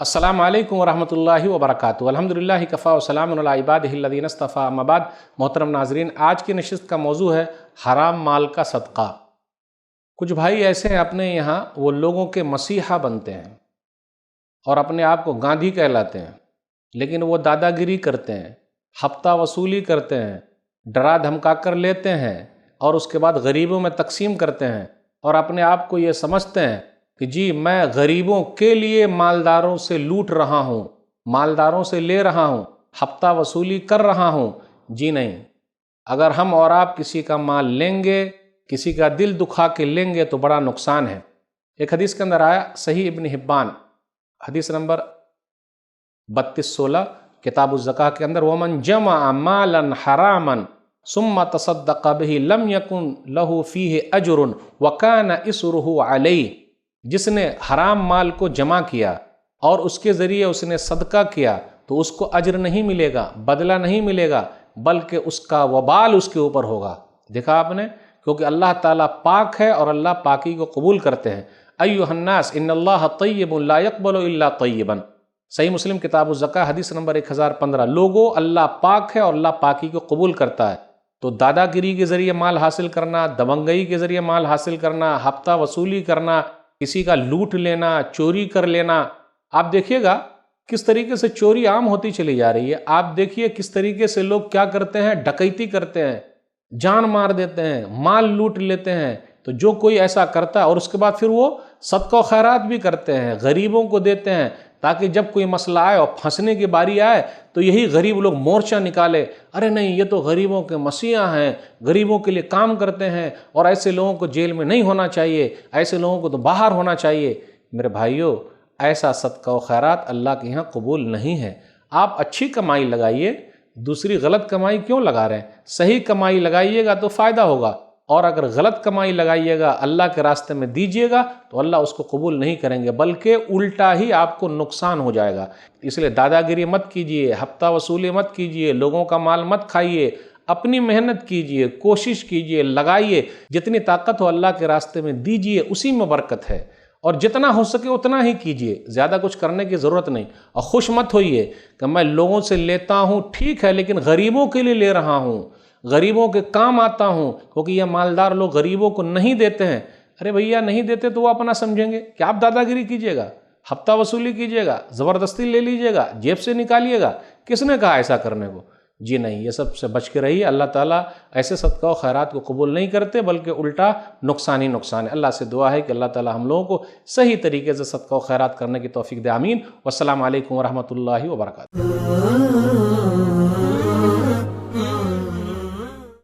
अस्सलामु अलैकुम वरहमतुल्लाहि वबरकातुहू। अल्हम्दुलिल्लाह कफ़ा व सलामुन अला इबादिहिल्लज़ीना इस्तफ़ा। अम्मा बाद, मोहतरम नाज़रीन, आज की नशिस्त का मौजू है हराम माल का सदका। कुछ भाई ऐसे हैं अपने यहाँ, वो लोगों के मसीहा बनते हैं और अपने आप को गांधी कहलाते हैं, लेकिन वो दादागिरी करते हैं, हफ्ता वसूली करते हैं, डरा धमका कर लेते हैं और उसके बाद गरीबों में तकसीम करते हैं और अपने आप को ये समझते हैं कि जी मैं गरीबों के लिए मालदारों से लूट रहा हूँ, मालदारों से ले रहा हूँ, हफ्ता वसूली कर रहा हूँ। जी नहीं, अगर हम और आप किसी का माल लेंगे, किसी का दिल दुखा के लेंगे तो बड़ा नुकसान है। एक हदीस के अंदर आया, सही इब्न हिब्बान हदीस नंबर 3216 किताबुज़ ज़काह के अंदर, वमन जमा मालन हरामन सुम्मा तसद्दक़ बिही लम यकुन लहू फीहि अजरुन वकान इसरुहु अलैहि। जिसने हराम माल को जमा किया और उसके ज़रिए उसने सदका किया तो उसको अजर नहीं मिलेगा, बदला नहीं मिलेगा, बल्कि उसका वबाल उसके ऊपर होगा। देखा आपने, क्योंकि अल्लाह ताला पाक है और अल्लाह पाकी को कबूल करते हैं। अय्युहन्नास इन्नल्लाह तय्यबुन ला यक़बलु इल्ला तय्यबन। सही मुस्लिम किताबुज़ ज़काह हदीस नंबर 1015। लोगो, अल्लाह पाक है और अल्लाह पाकी को कबूल करता है। तो दादागिरी के ज़रिए माल हासिल करना, दबंगई के ज़रिए माल हासिल करना, हफ्ता वसूली करना, किसी का लूट लेना, चोरी कर लेना, आप देखिएगा किस तरीके से चोरी आम होती चली जा रही है। आप देखिए किस तरीके से लोग क्या करते हैं, डकैती करते हैं, जान मार देते हैं, माल लूट लेते हैं। तो जो कोई ऐसा करता है और उसके बाद फिर वो सदका खैरात भी करते हैं, गरीबों को देते हैं, ताकि जब कोई मसला आए और फंसने की बारी आए तो यही गरीब लोग मोर्चा निकाले, अरे नहीं ये तो गरीबों के मसीहा हैं, गरीबों के लिए काम करते हैं और ऐसे लोगों को जेल में नहीं होना चाहिए, ऐसे लोगों को तो बाहर होना चाहिए। मेरे भाइयों, ऐसा सदका व खैरात अल्लाह के यहाँ कबूल नहीं है। आप अच्छी कमाई लगाइए, दूसरी गलत कमाई क्यों लगा रहे हैं? सही कमाई लगाइएगा तो फ़ायदा होगा, और अगर गलत कमाई लगाइएगा, अल्लाह के रास्ते में दीजिएगा तो अल्लाह उसको कबूल नहीं करेंगे, बल्कि उल्टा ही आपको नुकसान हो जाएगा। इसलिए दादागिरी मत कीजिए, हफ्ता वसूली मत कीजिए, लोगों का माल मत खाइए, अपनी मेहनत कीजिए, कोशिश कीजिए, लगाइए, जितनी ताकत हो अल्लाह के रास्ते में दीजिए, उसी में बरकत है। और जितना हो सके उतना ही कीजिए, ज़्यादा कुछ करने की ज़रूरत नहीं। और खुश मत होइए कि मैं लोगों से लेता हूँ, ठीक है, लेकिन गरीबों के लिए ले रहा हूँ, गरीबों के काम आता हूँ, क्योंकि ये मालदार लोग गरीबों को नहीं देते हैं। अरे भैया, नहीं देते तो वो अपना समझेंगे कि आप दादागिरी कीजिएगा, हफ्ता वसूली कीजिएगा, ज़बरदस्ती ले लीजिएगा, जेब से निकालिएगा। किसने कहा ऐसा करने को? जी नहीं, ये सब से बच के रहिए। अल्लाह ताला ऐसे सदका व खैरात को कबूल नहीं करते, बल्कि उल्टा नुकसान ही नुकसान है। अल्लाह से दुआ है कि अल्लाह ताला हम लोगों को सही तरीके से सदका व खैरात करने की तौफीक दे। आमीन। वस्सलामु अलैकुम वरहमतुल्लाहि वबरकातुहू।